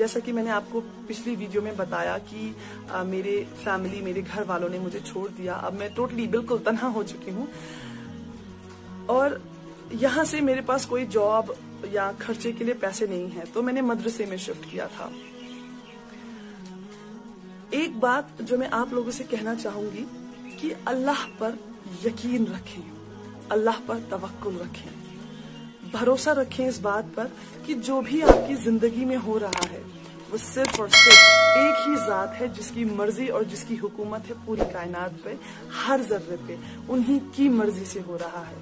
جیسا کہ میں نے آپ کو پچھلی ویڈیو میں بتایا کہ میرے فیملی، میرے گھر والوں نے مجھے چھوڑ دیا. اب میں ٹوٹلی بالکل تنہا ہو چکی ہوں اور یہاں سے میرے پاس کوئی جاب یا خرچے کے لیے پیسے نہیں ہیں. تو میں نے مدرسے میں شفٹ کیا تھا. ایک بات جو میں آپ لوگوں سے کہنا چاہوں گی کہ اللہ پر یقین رکھیں، اللہ پر توکل رکھیں، بھروسہ رکھیں اس بات پر کہ جو بھی آپ کی زندگی میں ہو رہا ہے وہ صرف اور صرف ایک ہی ذات ہے جس کی مرضی اور جس کی حکومت ہے پوری کائنات پہ، ہر ذرے پہ انہی کی مرضی سے ہو رہا ہے.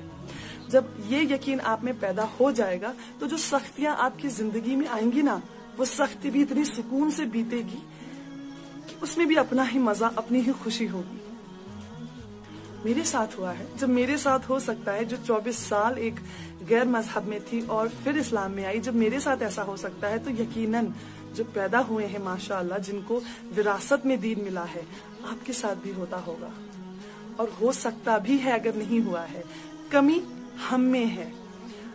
جب یہ یقین آپ میں پیدا ہو جائے گا تو جو سختیاں آپ کی زندگی میں آئیں گی نا، وہ سختی بھی اتنی سکون سے بیتے گی کہ اس میں بھی اپنا ہی مزہ، اپنی ہی خوشی ہوگی. میرے ساتھ ہوا ہے. جب میرے ساتھ ہو سکتا ہے، جو 24 سال ایک غیر مذہب میں تھی اور پھر اسلام میں آئی، جب میرے ساتھ ایسا ہو سکتا ہے تو یقیناً جو پیدا ہوئے ہیں ماشاءاللہ، جن کو وراثت میں دین ملا ہے، آپ کے ساتھ بھی ہوتا ہوگا اور ہو سکتا بھی ہے اگر نہیں ہوا ہے. کمی ہم میں ہے.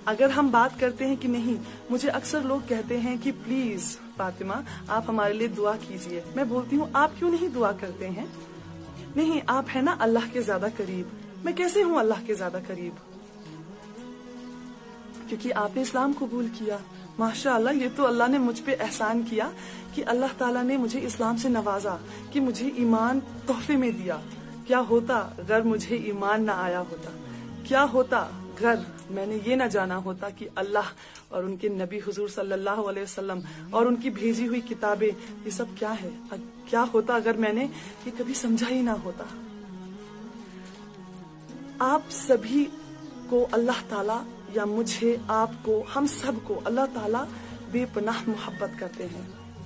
اگر ہم بات کرتے ہیں کہ نہیں، مجھے اکثر لوگ کہتے ہیں کہ پلیز فاطمہ آپ ہمارے لیے دعا کیجئے. میں بولتی ہوں آپ کیوں نہیں دعا کرتے ہیں؟ نہیں، آپ ہیں نا اللہ کے زیادہ قریب. میں کیسے ہوں اللہ کے زیادہ قریب؟ کیونکہ آپ نے اسلام قبول کیا. ماشاءاللہ، یہ تو اللہ نے مجھ پہ احسان کیا کہ اللہ تعالیٰ نے مجھے اسلام سے نوازا، کہ مجھے ایمان تحفے میں دیا. کیا ہوتا اگر مجھے ایمان نہ آیا ہوتا؟ کیا ہوتا اگر میں نے یہ نہ جانا ہوتا کہ اللہ اور ان کے نبی حضور صلی اللہ علیہ وسلم اور ان کی بھیجی ہوئی کتابیں یہ سب کیا ہے؟ کیا ہوتا اگر میں نے یہ کبھی سمجھا ہی نہ ہوتا؟ آپ سبھی کو اللہ تعالیٰ، یا مجھے، آپ کو، ہم سب کو اللہ تعالیٰ بے پناہ محبت کرتے ہیں.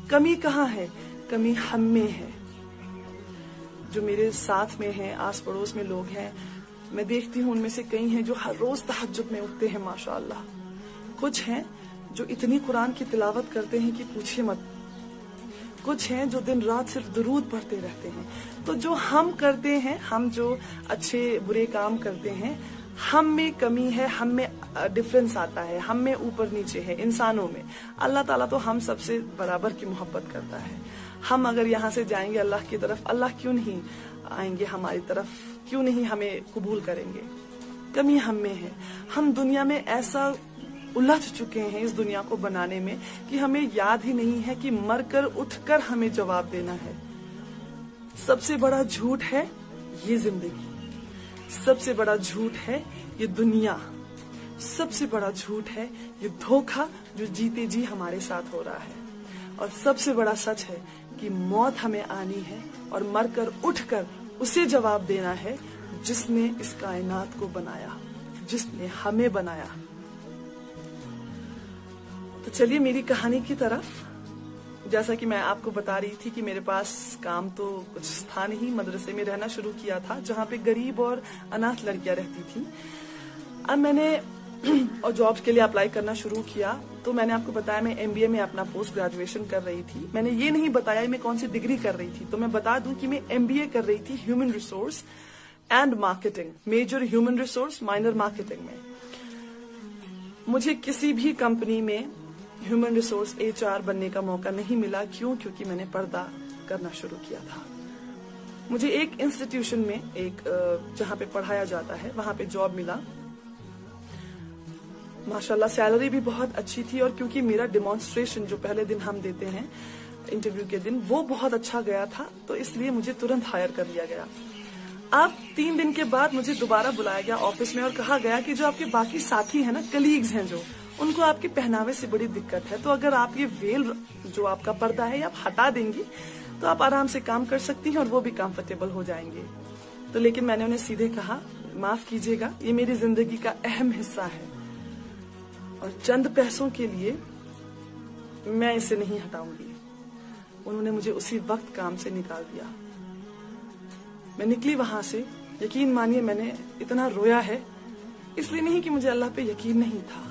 کمی کہاں ہے؟ کمی ہم میں ہے. جو میرے ساتھ میں ہیں، آس پڑوس میں لوگ ہیں، میں دیکھتی ہوں ان میں سے کئی ہیں جو ہر روز تہجد میں اٹھتے ہیں ماشاءاللہ. کچھ ہیں جو اتنی قرآن کی تلاوت کرتے ہیں کہ پوچھے مت. کچھ ہیں جو دن رات صرف درود پڑھتے رہتے ہیں. تو جو ہم کرتے ہیں، ہم جو اچھے برے کام کرتے ہیں، ہم میں کمی ہے، ہم میں ڈفرنس آتا ہے، ہم میں اوپر نیچے ہے انسانوں میں. اللہ تعالیٰ تو ہم سب سے برابر کی محبت کرتا ہے. ہم اگر یہاں سے جائیں گے اللہ کی طرف، اللہ کیوں نہیں آئیں گے ہماری طرف؟ کیوں نہیں ہمیں قبول کریں گے؟ کمی ہم میں ہے. ہم دنیا میں ایسا الجھ چکے ہیں اس دنیا کو بنانے میں کہ ہمیں یاد ہی نہیں ہے کہ مر کر اٹھ کر ہمیں جواب دینا ہے. سب سے بڑا جھوٹ ہے یہ زندگی، سب سے بڑا جھوٹ ہے یہ دنیا، سب سے بڑا جھوٹ ہے یہ دھوکہ جو جیتے جی ہمارے ساتھ ہو رہا ہے. اور سب سے بڑا سچ ہے کہ موت ہمیں آنی ہے اور مر کر اٹھ کر اسے جواب دینا ہے جس نے اس کائنات کو بنایا، جس نے ہمیں بنایا. تو چلیے میری کہانی کی طرف. جیسا کہ میں آپ کو بتا رہی تھی کہ میرے پاس کام تو کچھ تھا نہیں. مدرسے میں رہنا شروع کیا تھا جہاں پہ غریب اور اناتھ لڑکیاں رہتی تھیں. اب میں نے اور جابس کے لیے اپلائی کرنا شروع کیا. تو میں نے آپ کو بتایا میں MBA میں اپنا پوسٹ گریجویشن کر رہی تھی. میں نے یہ نہیں بتایا میں کون سی ڈگری کر رہی تھی. تو میں بتا دوں کہ میں MBA کر رہی تھی human resource and marketing, major human resource, minor marketing میں. مجھے کسی بھی کمپنی میں ہیومن ریسورس HR بننے کا موقع نہیں ملا. کیوں؟ کیونکہ میں نے پردہ کرنا شروع کیا تھا. مجھے ایک انسٹیٹیوشن میں، ایک جہاں پہ پڑھایا جاتا ہے، وہاں پہ جاب ملا. ماشاءاللہ سیلری بھی بہت اچھی تھی اور کیونکہ میرا ڈیمانسٹریشن جو پہلے دن ہم دیتے ہیں انٹرویو کے دن، وہ بہت اچھا گیا تھا تو اس لیے مجھے ترنت ہائر کر لیا گیا. اب 3 دن کے بعد مجھے دوبارہ بلایا گیا آفس میں اور کہا گیا کہ جو آپ کے باقی ساتھی ہیں نا، کلیگز ہیں، جو ان کو آپ کے پہناوے سے بڑی دقت ہے، تو اگر آپ یہ ویل جو آپ کا پردہ ہے آپ ہٹا دیں گی تو آپ آرام سے کام کر سکتی ہیں اور وہ بھی کمفرٹیبل ہو جائیں گے. تو لیکن میں نے انہیں سیدھے کہا معاف کیجیے گا، یہ میری زندگی کا اہم حصہ ہے اور چند پیسوں کے لیے میں اسے نہیں ہٹاؤں گی. انہوں نے مجھے اسی وقت کام سے نکال دیا. میں نکلی وہاں سے. یقین مانیے میں نے اتنا رویا ہے، اس لیے نہیں کہ مجھے اللہ پہ یقین نہیں تھا.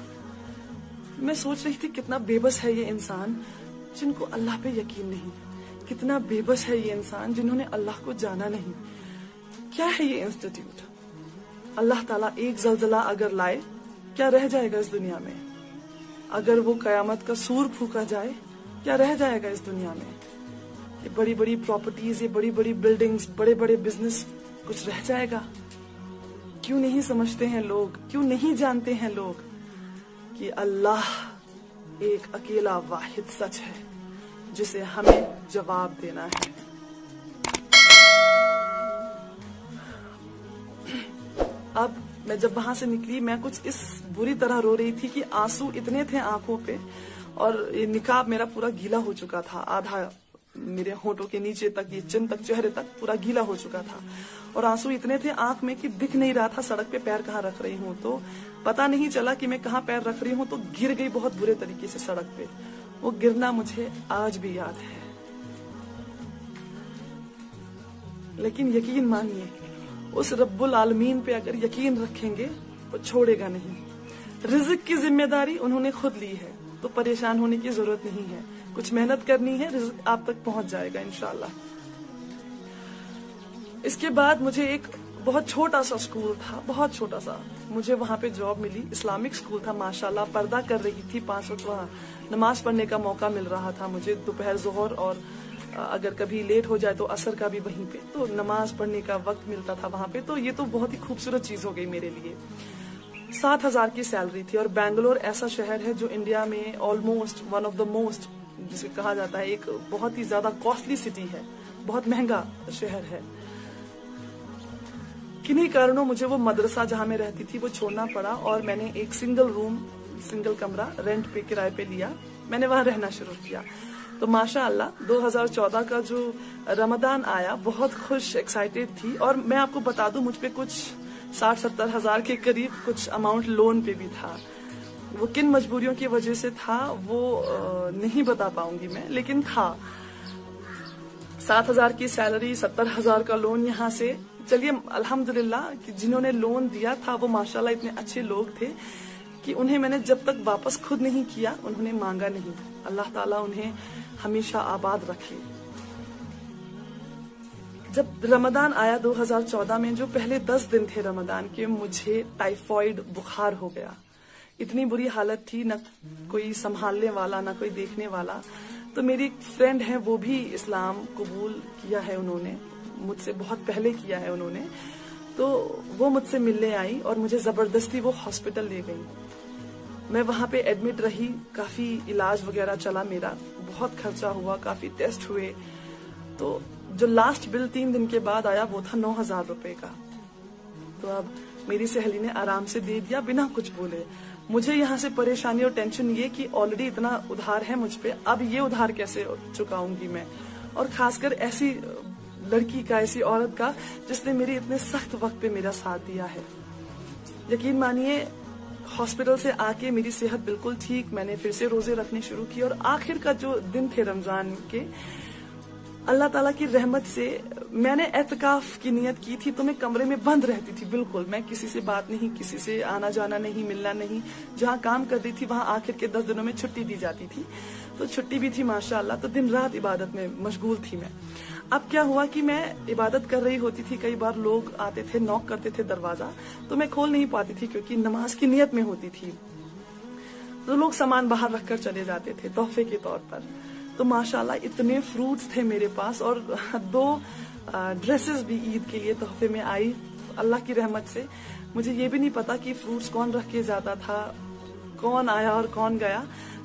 میں سوچ رہی تھی کتنا بے بس ہے یہ انسان جن کو اللہ پہ یقین نہیں، کتنا بے بس ہے یہ انسان جنہوں نے اللہ کو جانا نہیں. کیا ہے یہ انسٹیٹیوٹ؟ اللہ تعالیٰ ایک زلزلہ اگر لائے کیا رہ جائے گا اس دنیا میں؟ اگر وہ قیامت کا سور پھونکا جائے क्या रह जाएगा इस दुनिया में? ये बड़ी बड़ी प्रॉपर्टीज, ये बड़ी बड़ी बिल्डिंग्स, बड़े बड़े बिजनेस, कुछ रह जाएगा? क्यों नहीं समझते हैं लोग, क्यों नहीं जानते हैं लोग कि अल्लाह एक अकेला वाहिद सच है जिसे हमें जवाब देना है। अब मैं जब वहां से निकली, मैं कुछ इस बुरी तरह रो रही थी कि आंसू इतने थे आंखों पे, और ये निकाब मेरा पूरा गीला हो चुका था, आधा मेरे होंठों के नीचे तक, ये चिन तक, चेहरे तक पूरा गीला हो चुका था, और आंसू इतने थे आंख में कि दिख नहीं रहा था सड़क पे पैर कहाँ रख रही हूँ। तो पता नहीं चला कि मैं कहाँ पैर रख रही हूँ, तो गिर गई बहुत बुरे तरीके से सड़क पे। वो गिरना मुझे आज भी याद है। लेकिन यकीन मानिए, उस रब्बुल आलमीन पे अगर यकीन रखेंगे वो छोड़ेगा नहीं। रिज़्क की जिम्मेदारी उन्होंने खुद ली है, तो परेशान होने की जरूरत नहीं है। कुछ मेहनत करनी है, रिज़्क आप तक पहुंच जाएगा इंशाल्लाह। इसके बाद मुझे एक बहुत छोटा सा स्कूल था, बहुत छोटा सा, मुझे वहां पे जॉब मिली। इस्लामिक स्कूल था माशाल्लाह, पर्दा कर रही थी, 5 वक्त वहाँ नमाज पढ़ने का मौका मिल रहा था मुझे, दोपहर, जोहर, और अगर कभी लेट हो जाए तो असर का भी वहीं पे, तो नमाज पढ़ने का वक्त मिलता था वहां पे। तो ये तो बहुत ही खूबसूरत चीज हो गई मेरे लिए। 7,000 की सैलरी थी, और बैंगलोर ऐसा शहर है जो इंडिया में almost one of the most, जिसे कहा जाता है, एक बहुत ही ज्यादा कॉस्टली सिटी है, बहुत महंगा शहर है। किन्हीं कारणों मुझे वो मदरसा जहां मैं रहती थी वो छोड़ना पड़ा, और मैंने एक सिंगल रूम, सिंगल कमरा रेंट पे, किराए पे लिया। मैंने वहां रहना शुरू किया। तो माशाअल्लाह 2014 का जो रमदान आया, बहुत खुश, एक्साइटेड थी। और मैं आपको बता दूं, मुझ पे कुछ 60-70 हजार के करीब कुछ अमाउंट लोन पे भी था। वो किन मजबूरियों की वजह से था वो नहीं बता पाऊंगी मैं, लेकिन था। 7,000 की सैलरी, 70,000 का लोन यहाँ से। चलिए अल्हम्दुलिल्लाह कि जिन्होंने लोन दिया था वो माशाल्लाह इतने अच्छे लोग थे कि उन्हें मैंने जब तक वापस खुद नहीं किया, उन्होंने मांगा नहीं। अल्लाह ताला उन्हें हमेशा आबाद रखे। जब रमदान आया 2014 में, जो पहले 10 दिन थे रमदान के, मुझे टाइफाइड बुखार हो गया। इतनी बुरी हालत थी, न कोई संभालने वाला, न कोई देखने वाला। तो मेरी एक फ्रेंड है, वो भी इस्लाम कबूल किया है उन्होंने, मुझसे बहुत पहले किया है उन्होंने। तो वो मुझसे मिलने आई और मुझे जबरदस्ती वो हॉस्पिटल ले गई। मैं वहां पे एडमिट रही, काफी इलाज वगैरह चला मेरा, बहुत खर्चा हुआ, काफी टेस्ट हुए। तो जो लास्ट बिल 3 दिन के बाद आया वो था 9,000 रुपए का। तो अब मेरी सहेली ने आराम से दे दिया बिना कुछ बोले। मुझे यहाँ से परेशानी और टेंशन ये कि ऑलरेडी इतना उधार है मुझ पे, अब ये उधार कैसे चुकाऊंगी मैं, और खासकर ऐसी लड़की का, ऐसी औरत का जिसने मेरे इतने सख्त वक्त पे मेरा साथ दिया है। यकीन मानिए, हॉस्पिटल से आके मेरी सेहत बिल्कुल ठीक, मैंने फिर से रोजे रखने शुरू किए, और आखिर का जो दिन थे रमजान के, अल्लाह ताला की रहमत से मैंने एतकाफ की नियत की थी। तो मैं कमरे में बंद रहती थी बिल्कुल, मैं किसी से बात नहीं, किसी से आना जाना नहीं, मिलना नहीं। जहाँ काम करती थी वहाँ आखिर के 10 दिनों में छुट्टी दी जाती थी, तो छुट्टी भी थी माशाअल्लाह। तो दिन रात इबादत में मशगूल थी मैं। अब क्या हुआ कि मैं इबादत कर रही होती थी, कई बार लोग आते थे, नॉक करते थे दरवाजा, तो मैं खोल नहीं पाती थी क्योंकि नमाज की नियत में होती थी। तो लोग सामान बाहर रखकर चले जाते थे तोहफे के तौर पर। तो माशाल्लाह इतने फ्रूट्स थे मेरे पास, और 2 ड्रेसेस भी ईद के लिए तोहफे में आई अल्लाह की रहमत से। मुझे ये भी नहीं पता कि फ्रूट्स कौन रख के जाता था, कौन आया और कौन गया।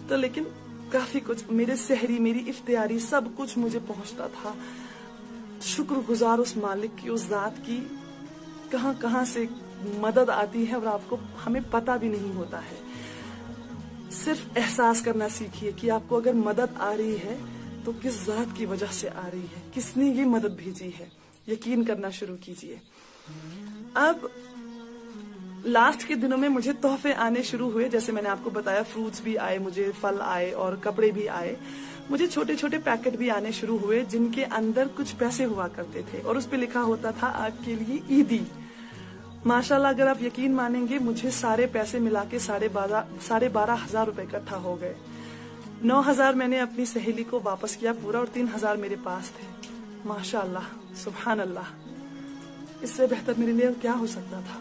तो लेकिन काफी कुछ, मेरे सहरी, मेरी इफ्तियारी, सब कुछ मुझे पहुंचता था। शुक्रगुजार उस मालिक की, उस जात की, कहां कहां से मदद आती है और आपको, हमें पता भी नहीं होता है। सिर्फ एहसास करना सीखिए कि आपको अगर मदद आ रही है तो किस जात की वजह से आ रही है, किसने ये मदद भेजी है। यकीन करना शुरू कीजिए। अब लास्ट के दिनों में मुझे तोहफे आने शुरू हुए, जैसे मैंने आपको बताया, फ्रूट्स भी आए मुझे, फल आए और कपड़े भी आए। मुझे छोटे छोटे पैकेट भी आने शुरू हुए जिनके अंदर कुछ पैसे हुआ करते थे, और उस पे लिखा होता था आपके लिए ईदी। माशाल्लाह अगर आप यकीन मानेंगे, मुझे सारे पैसे मिला के 12,500 रुपए इकट्ठा हो गए। 9,000 मैंने अपनी सहेली को वापस किया पूरा, और 3,000 मेरे पास थे। माशाल्लाह, सुभान अल्लाह, इससे बेहतर मेरे लिए क्या हो सकता था।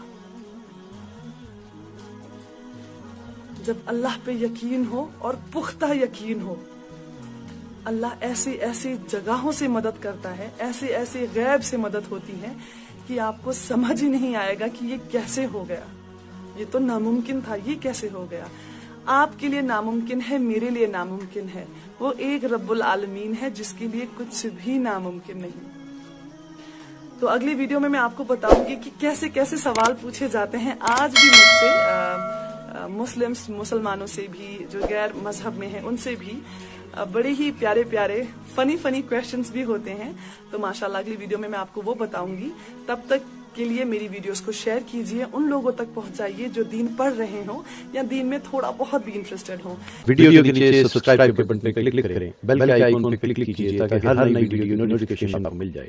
जब अल्लाह पे यकीन हो और पुख्ता यकीन हो अल्लाह ऐसी ऐसी जगहों से मदद करता है, ऐसे ऐसे गैब से मदद होती है कि आपको समझ ही नहीं आएगा कि ये कैसे हो गया, ये तो नामुमकिन था, ये कैसे हो गया। आपके लिए नामुमकिन है, मेरे लिए नामुमकिन है, वो एक रब्बुल आलमीन है जिसके लिए कुछ भी नामुमकिन नहीं। तो अगली वीडियो में मैं आपको बताऊंगी कि कैसे कैसे सवाल पूछे जाते हैं आज भी मुझसे, मुसलमानों से भी, जो गैर मजहब में हैं उनसे भी बड़े ही प्यारे प्यारे फनी क्वेश्चंस भी होते हैं। तो माशाल्लाह अगली वीडियो में मैं आपको वो बताऊंगी। तब तक के लिए मेरी वीडियोस को शेयर कीजिए, उन लोगों तक पहुंचाइए जो दीन पढ़ रहे हों या दीन में थोड़ा बहुत भी इंटरेस्टेड हों। वीडियो के नीचे सब्सक्राइब के बटन पर क्लिक करें, बेल के आइकन पर क्लिक कीजिए ताकि हर नई वीडियो की नोटिफिकेशन आपको मिल जाए।